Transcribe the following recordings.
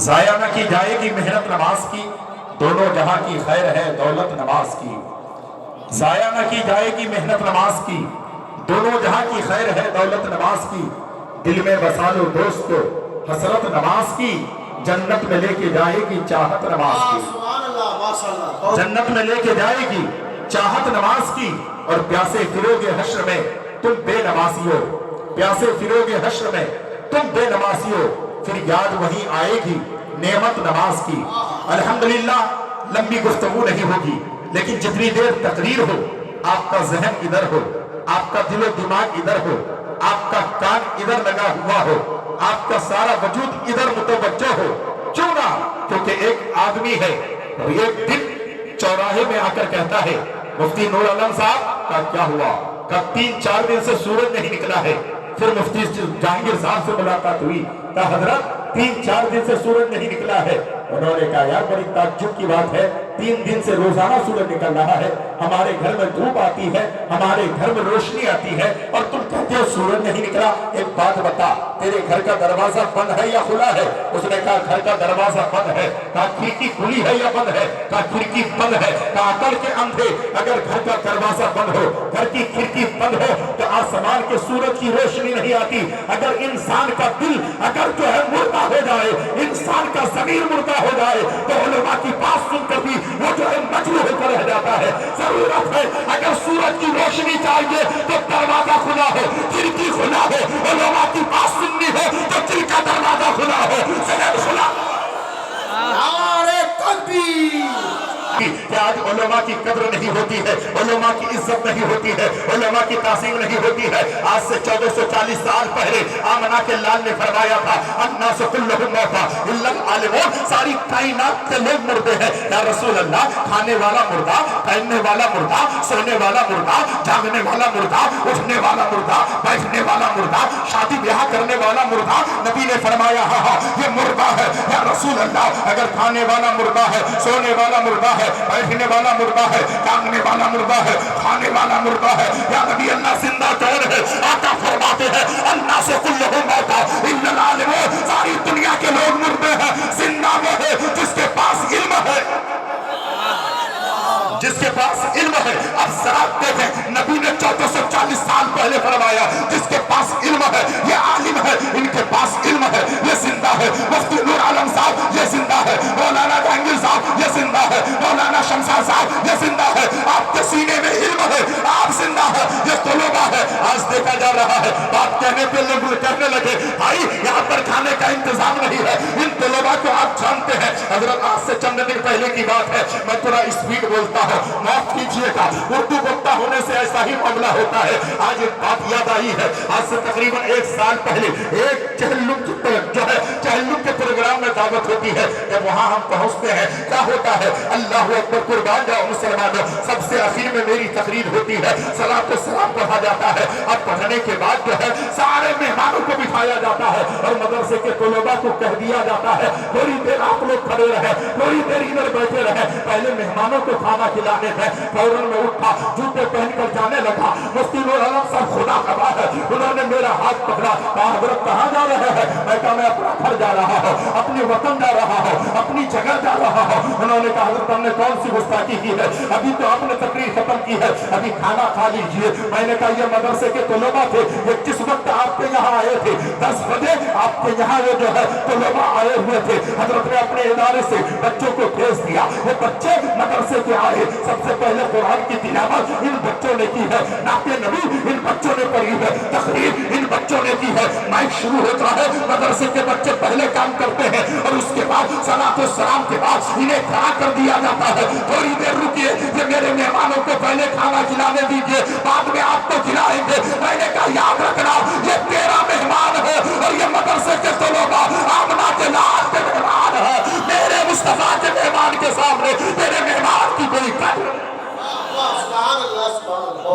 ضائع نہ کی جائے گی محنت نماز کی، دونوں جہاں کی خیر ہے دولت نماز کی۔ ضائع نہ کی جائے گی محنت نماز کی، دونوں جہاں کی خیر ہے دولت نماز کی۔ دل میں بسا لو دوستو حسرت نماز کی، جنت میں لے کے جائے گی چاہت نماز کی۔ جنت میں لے کے جائے گی چاہت نماز کی، اور پیاسے پھروگے حشر میں تم بے نمازیو، پیاسے پھروگے حشر میں تم بے نمازیو، پھر یاد وہیں آئے گی نعمت نماز کی۔ الحمدللہ لمبی گفتگو نہیں ہوگی، لیکن جتنی دیر تقریر ہو آپ کا ذہن ادھر ہو، آپ کا دل و دماغ ادھر ہو، آپ کا کان ادھر لگا ہوا ہو، آپ کا سارا وجود ادھر متوجہ ہو۔ کیوں نہ؟ کیونکہ ایک آدمی ہے اور ایک دن چوراہے میں آ کر کہتا ہے مفتی نور عالم صاحب کا کیا ہوا؟ کہ 3-4 دن سے سورج نہیں نکلا ہے۔ پھر مفتی جہانگیر صاحب سے ملاقات ہوئی، کہا حضرت 3-4 دن سے سورج نہیں نکلا ہے۔ انہوں نے کہا یار بڑی تعجب کی بات ہے، 3 دن سے روزانہ سورج نکل رہا ہے، ہمارے گھر میں دھوپ آتی ہے، ہمارے گھر میں روشنی آتی ہے، اور تم کہتے ہو سورج نہیں نکلا۔ ایک بات بتا، تیرے گھر کا دروازہ بند ہے یا کھلا ہے؟ اس نے کہا گھر کا دروازہ بند ہے۔ کہا کھڑکی کھلی ہے یا بند ہے؟ کہا کھڑکی بند ہے۔ کہا عقل کے اندھے، اگر گھر کا دروازہ بند ہو، گھر کی کھڑکی بند ہو تو آسمان کے سورج کی روشنی نہیں آتی۔ اگر انسان کا دل اگر جو ہے مردہ ہو جائے، انسان کا ضمیر مردہ ہو جائے، تو علماء کی بات سن کر بھی وہ جو ہے مجروح ہو کر رہ جاتا ہے۔ ضرورت ہے اگر سورج کی روشنی چاہیے تو دروازہ کھلا ہو، کھڑکی کھلا ہو، علماء کی بات سننی ہو تو دل کا دروازہ کھلا ہو، ذہن کھلا۔ نعرہ تکبیر! کہ آج علماء کی قدر نہیں ہوتی ہے، علماء کی عزت نہیں ہوتی ہے، علماء کی تعظیم نہیں ہوتی ہے۔ آج سے 1440 سال پہلے آمنہ کے لال نے فرمایا تھا الناس کلہم موتیٰ الا العالمون، ساری کائنات کے لوگ مردے ہیں۔ یا رسول اللہ، کھانے والا مردہ، پہننے والا مردہ، سونے والا مردہ، جاگنے والا مردہ، اٹھنے والا مردہ، بیٹھنے والا مردہ، شادی بیاہ کرنے والا مردہ۔ نبی نے فرمایا ہاں ہاں یہ مردہ ہے۔ یا رسول اللہ، اگر کھانے والا مردہ ہے، سونے والا مردہ ہے، بیٹھنے والا مردہ ہے، جاگنے والا مردہ ہے، کھانے والا مردہ ہے، یا نبی اللہ زندہ کون ہے؟ آقا فرماتے ہیں الناس کلہم موتیٰ الا العالمون، ساری دنیا کے لوگ مردے ہیں، زندہ وہ ہے جس کے پاس علم ہے، جس کے پاس علم ہے۔ اب ذرا دیکھیں نبی نے 1440 سال پہلے فرمایا جس کے پاس علم ہے، یہ عالم ہے، ان کے پاس علم ہے، یہ زندہ ہے۔ مفتی نور عالم صاحب یہ زندہ ہے، مولانا جہانگیر صاحب یہ زندہ ہے، مولانا شمشاد صاحب یہ زندہ ہے۔ آپ کے سینے میں علم ہے، آپ زندہ ہے، یہ طلباء ہے۔ آج دیکھا جا رہا ہے بات کہنے پہ لوگ کہنے لگے بھائی یہاں پر کھانے کا انتظام نہیں ہے، ان طلباء کو آپ جانتے ہیں۔ حضرت آج سے چند دن پہلے کی بات ہے، میں تھوڑا اسپیڈ بولتا ہوں، معاف کیجئے گا، اردو بکتا ہونے سے ایسا ہی معاملہ ہوتا ہے۔ آج ایک بات یاد آئی ہے، آج سے تقریباً 1 سال پہلے ایک چہلم جو ہے چہلم کے پروگرام میں دعوت ہوتی ہے، جب وہاں ہم پہنچتے ہیں کیا ہوتا ہے؟ اللہ اکبر، قربان جاؤ مسلمانوں، سب سے آخر میں میری تقریر ہوتی ہے، صلاۃ و سلام پڑھا جاتا ہے۔ اب پڑھنے کے بعد جو ہے سارے مہمانوں کو بٹھایا جاتا ہے اور مدرسے کے طلباء کو کہہ دیا جاتا ہے تھوڑی دیر آپ لوگ کھڑے رہے، تھوڑی دیر ادھر بیٹھے رہے۔ پہلے مہمانوں کو کھانا کھلانے تھے، فوراً میں اٹھا، جوتے پہن کر جانے لگا۔ مفتی نور عالم صاحب خدا خبر ہے، انہوں نے میرا ہاتھ پکڑا، کہا حضرت کہاں جا رہے ہیں؟ میں کہا میں اپنا گھر جا رہا ہوں، اپنی وطن جا رہا ہوں، اپنی جگہ جا رہا ہوں۔ انہوں نے کہا حضرت ہم نے کون سی گستاخی کی ہے؟ ابھی تو آپ نے تقریر ختم کی ہے، ابھی کھانا کھا لیجئے۔ میں نے کہا یہ مدرسے کے طلباء تھے، یہ کس وقت آپ کے یہاں آئے تھے؟ 10 بجے آپ کے یہاں یہ جو ہے طلباء آئے ہوئے تھے۔ حضرت نے اپنے ادارے سے بچوں کو بھیج دیا، وہ بچے مدرسے کے آئے، سب سے پہلے قرآن کی تلاوت ان بچوں نے کی ہے، نعت نبی ان بچوں نے پڑھی ہے، تقریر ان بچوں نے کی ہے۔ مائک شروع ہوتا ہے، مدرسے کے بچے پہلے کام کرتے ہیں اور اس کے بعد صلاۃ و سلام کے بعد انہیں کھڑا کر دیا جاتا ہے۔ تھوڑی دیر رکیے، یہ میرے مہمانوں کو پہلے کھانا کھلانے دیجیے، بعد میں آپ کو کھلائیں گے۔ میں نے کہا یاد رکھنا یہ تیرا مہمان ہے اور یہ مدرسے کے طلباء آمنہ کے لال کے مہمان ہے۔ میرے مصطفیٰ کے مہمان کے سامنے تیرے مہمان کی کوئی قدر نہیں۔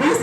20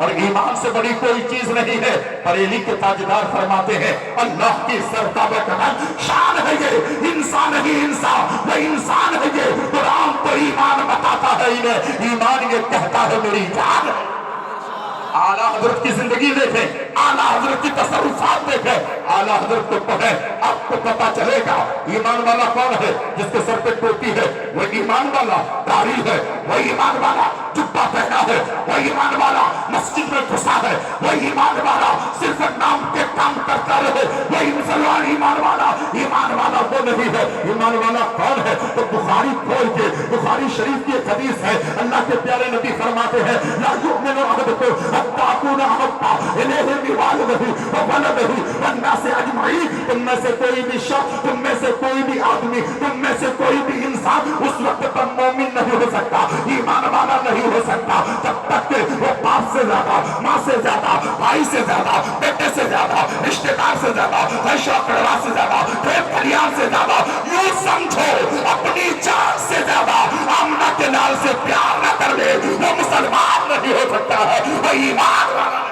اور ایمان سے بڑی کوئی چیز نہیں ہے۔ بریلی کے تاجدار فرماتے ہیں اللہ کی سرتابہ قدر شان ہے یہ، انسان نہیں انسان، وہ انسان ہے یہ۔ قرآن تو ایمان بتاتا ہے انہیں، ایمان یہ کہتا ہے میری جان ہے۔ اعلیٰ حضرت کی زندگی دیکھیں، اعلیٰ حضرت کی تصرفات دیکھیں، اعلیٰ حضرت کو پڑھیں، آپ کو پتا چلے گا ایمان والا کون ہے۔ جس کے سر پہ ٹوپی ہے وہ ایمان والا، داڑھی ہے وہ ایمان والا، جبہ پہنا ہے وہ ایمان والا، مسجد میں گھسا ہے وہ ایمان والا، صرف نام کے کام کرتا رہے وہی مسلمان ایمان والا۔ ایمان والا وہ نہیں ہے، ایمان والا کون ہے؟ تو بخاری کھول کے، بخاری شریف کی ایک حدیث ہے، اللہ کے پیارے نبی فرماتے ہیں لا یؤمن احدکم حتی اکون احب الیہ من والدہ وولدہ والناس اجمعین۔ تم میں سے کوئی بھی شخص، تم میں سے کوئی بھی آدمی، تم میں سے کوئی بھی انسان اس وقت تک مومن نہیں ہو سکتا، ایمان والا نہیں ہو سکتا جب تک کہ وہ باپ سے زیادہ، ماں سے زیادہ، بھائی سے زیادہ، بیٹے سے زیادہ، رشتہ دار سے زیادہ، عیش و اقربا سے زیادہ، کھیت کھلیان سے زیادہ، یوں سمجھو اپنی جان سے زیادہ آمنہ کے لال سے پیار نہ کر لے وہ مسلمان نہیں ہو سکتا ہے، وہ ایمان والا نہیں۔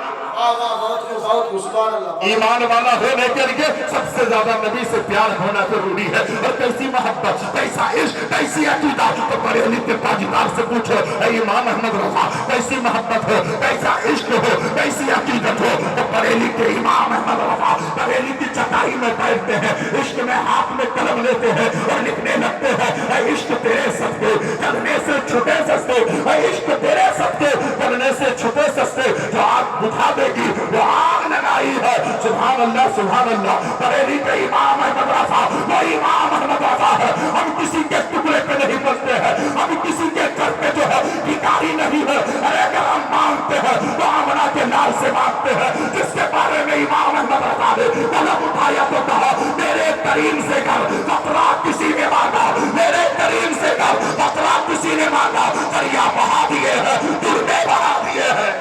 ایمان والا ہونے کے لیے سب سے زیادہ نبی سے پیار ہونا ضروری ہے۔ اور کیسی محبت، کیسا عشق، کیسی عقیدہ، تو بریلی کے تاجدار سے پوچھو اے امام احمد رضا کیسی محبت ہو، کیسا عشق ہو، کیسی عقیدت ہو، تو بریلی کے امام احمد رضا بریلی کی چٹائی میں بیٹھتے ہیں، عشق میں ہاتھ میں قلم لیتے ہیں اور لکھنے لگتے ہیں اے عشق تیرے صدقے کرنے سے چھٹے سستے، اے عشق تیرے صدقے کرنے سے چھٹے سستے، جو آگ بجھا دے گی وہ آگ لگائی ہے۔ سبحان اللہ سبحان اللہ۔ بریلی کے امام احمد رضا وہ امام احمد رضا ہے۔ ہم کسی کے ٹکڑے پہ نہیں بستے ہیں، ہم کسی کے گھر پہ جو ہے بھکاری نہیں ہے، ارے اگر ہم مانگتے ہیں تو آمنہ کے لال سے مانگتے ہیں جس کے بارے میں امام احمد رضا نے قلم اٹھایا تو کہا میرے کریم سے کر قطرہ کسی نے مانگا، میرے کریم سے کر قطرہ کسی نے مانگا، دریا بہا دیے ہیں، تربے بہا دیے ہیں،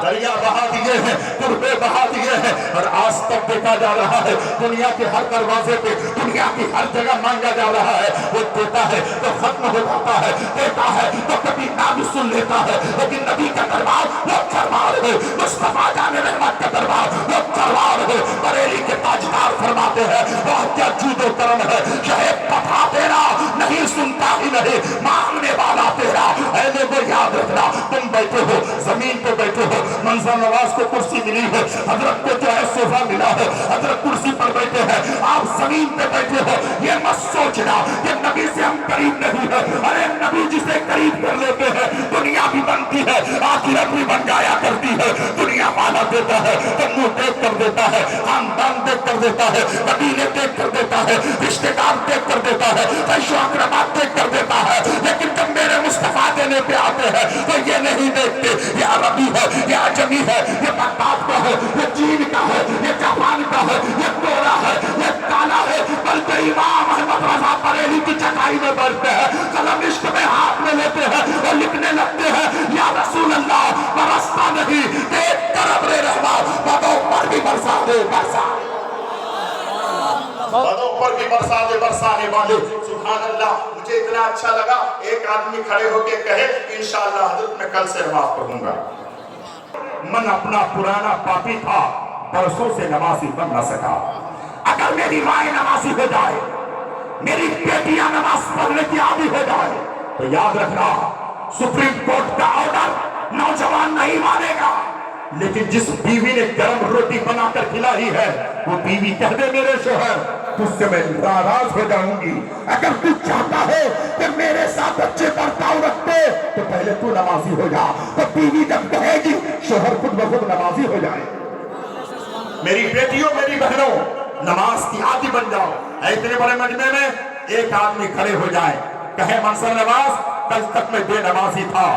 دریا بہا دیے ہیں، تربے بہا دیے ہیں، اور آج تک دیکھا جا رہا ہے دنیا کے ہر دروازے پہ، دنیا کی ہر جگہ مانگا جا رہا ہے۔ وہ دیتا ہے تو ختم ہو جاتا ہے، دیتا ہے تو کبھی نہ بھی سن لیتا ہے، لیکن نبی کا دربار وہ دربار ہے، مصطفیٰ جان رحمت کا دربار وہ دربار ہے۔ بریلی کے تاجدار فرماتے ہیں وہ کیا جود و کرم ہے، شاید پتھا تیرا نہیں سنتا ہی نہیں، مانگنے والا تیرا۔ اے لوگوں یاد رکھنا، تم بیٹھے ہو زمین پہ بیٹھے ہو، منظر نواز کو کرسی ملی ہے، حضرت کو جو ہے صوفہ ملا ہے، حضرت کرسی پر بیٹھے ہیں، آپ زمین پہ بیٹھے ہو، یہ مت سوچنا کہ نبی سے ہم قریب نہیں ہے، ارے نبی جسے قریب کر لیتے ہیں دنیا بھی بنتی ہے، آخرت بھی بن جایا کرتی ہے۔ دنیا مالا دیتا ہے تو منہ دیکھ کر دیتا ہے، خاندان دیکھ کر دیتا ہے، قبیلے دیکھ کر دیتا ہے، رشتے دار دیکھ کر دیتا ہے، عیش و اقربات دیکھ کر دیتا ہے، لیکن جب میرے مصطفیٰ دینے پہ آتے ہیں تو یہ نہیں دیکھتے یہ عربی ہے، یہ عجمی ہے، یہ بغداد کا ہے، یہ چین کا ہے، یہ جاپان کا ہے، یہ گورا ہے، یہ کالا ہے، بلکہ امام احمد رضا بریلی کی چٹائی میں بیٹھتے ہیں، قلم عشق میں ہاتھ میں لیتے ہیں اور لکھنے لگتے ہیں یا رسول اللہ برستا نہیں، دیکھ کر ابر رحمت بدوں پر بھی برسا دے، برسا بدوں پر بھی برسا دے، برسانے والے۔ سبحان اللہ۔ مجھے اتنا اچھا لگا ایک آدمی کھڑے ہو کے کہے انشاءاللہ حضرت میں کل سے نماز پڑھوں گا، من اپنا پرانا پاپی تھا برسوں سے نمازی بن نہ سکا، اگر میری مائیں نمازی ہو جائے، میری بیٹیاں نماز پڑھنے کی عادی ہو جائے تو یاد رکھنا سپریم کورٹ کا آرڈر نوجوان نہیں مانے گا، لیکن جس بیوی نے گرم روٹی بنا کر کھلائی ہے وہ بیوی کہہ دے میرے شوہر تجھ سے میں ناراض ہو جاؤں گی، اگر تو چاہتا ہے کہ میرے ساتھ اچھے برتاؤ رکھتے تو پہلے تو نمازی ہو جا، تو بیوی جب کہے گی شوہر خود بخود نمازی ہو جائے۔ میری بیٹیوں میری بہنوں نماز کی عادی بن جاؤ۔ اتنے بڑے مجمع میں ایک آدمی کھڑے ہو جائے کہے منصر نواز کل تک میں بے نمازی تھا،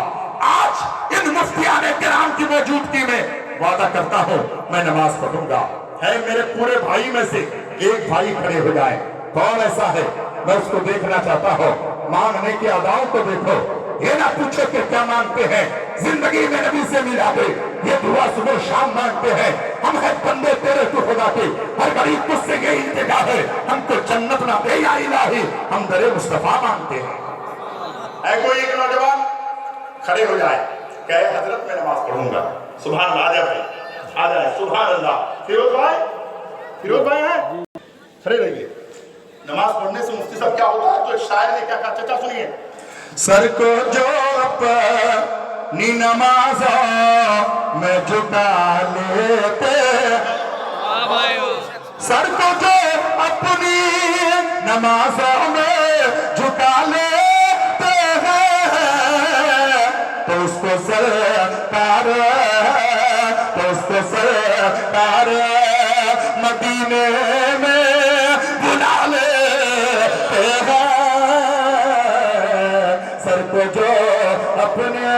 آج ان مفتیان کرام کی موجودگی میں وعدہ کرتا ہوں میں نماز پڑھوں گا۔ ہے میرے پورے بھائی میں سے ایک بھائی کھڑے ہو جائے، کون ایسا ہے میں اس کو دیکھنا چاہتا ہوں، مانگنے کی اداؤں کو دیکھو، یہ نہ پوچھو کہ کیا مانگتے ہیں، زندگی میں نبی سے ملا دے، یہ دعا صبح شام مانگتے ہیں، ہم ہیں بندے تیرے تو خدا کے، ہر غریب تجھ سے یہ التجا ہے، ہم کو جنت نہ دے یا الہی، ہم در مصطفیٰ مانگتے ہیں۔ اے کوئی ایک نوجوان کھڑے ہو جائے، کہ حضرت میں نماز پڑھوں گا. سبحان اللہ. آجا بھائی, آ جائے. سبحان اللہ. فیروز بھائی ہیں, کھڑے رہیے. نماز پڑھنے سے مفتی صاحب کیا ہوتا ہے؟ تو ایک شاعر نے کیا کہا, چچا سنیے. سر کو جو اپنی نمازوں میں جھکا لیتے, سر کو جو اپنی نمازوں میں جھکا لیتے ہیں, تو اس کو سرکار مدینے میں بلا لیتے ہیں. سر کو جو اپنے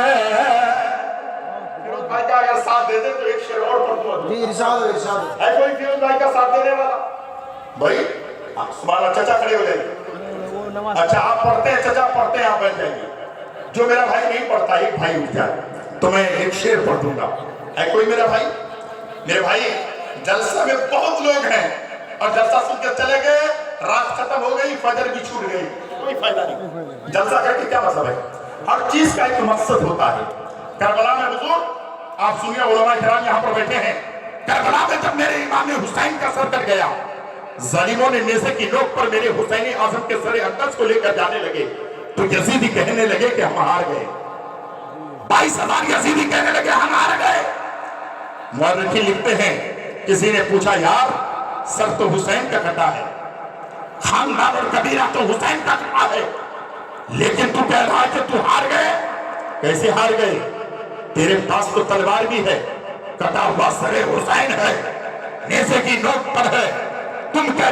فیروز بھائی کا اگر ساتھ دے دے تو ایک شعر اور پڑھ دو. جی ارشاد ہے کوئی فیروز بھائی کا ساتھ دینے والا بھائی؟ سبحان اللہ. چچا کھڑے ہو جائیے. اچھا آپ پڑھتے ہیں, چچا پڑھتے ہیں, آپ بیٹھ جائیے. جو میرا بھائی نہیں پڑھتا, ایک بھائی اٹھ جائے تو میں ایک شعر پڑھ دوں گا. ہے کوئی میرا بھائی؟ میرے بھائی جلسہ میں بہت لوگ ہیں اور جلسہ سن کے چلے گئے, رات ختم ہو گئی, فجر بھی چھوٹ گئی, کوئی فائدہ نہیں. جلسہ کر کے کیا مطلب ہے؟ ہر چیز کا ایک مقصد ہوتا ہے. کربلا میں حضور آپ سنیے, علماء کرام یہاں پر بیٹھے ہیں. کربلا میں جب میرے امام حسین کا سر کٹ گیا, ظالموں نے نیزے کی نوک پر میرے حسین اعظم کے سر اقدس کو لے کر جانے لگے, تو یزیدی کہنے لگے کہ ہم ہار گئے. 22,000 یزیدی کہنے لگے ہم ہار گئے. مورخین لکھتے ہیں, کسی نے پوچھا یار سر تو حسین کا کٹا ہے, خاندان اور قبیلہ تو حسین کا کٹا ہے, لیکن تو کہہ رہا ہے کہ تو ہار گئے. کیسے ہار گئے؟ تیرے پاس تو تلوار بھی ہے, کٹا ہوا سر حسین ہے, نیزے کی نوک پر ہے, تم کہتے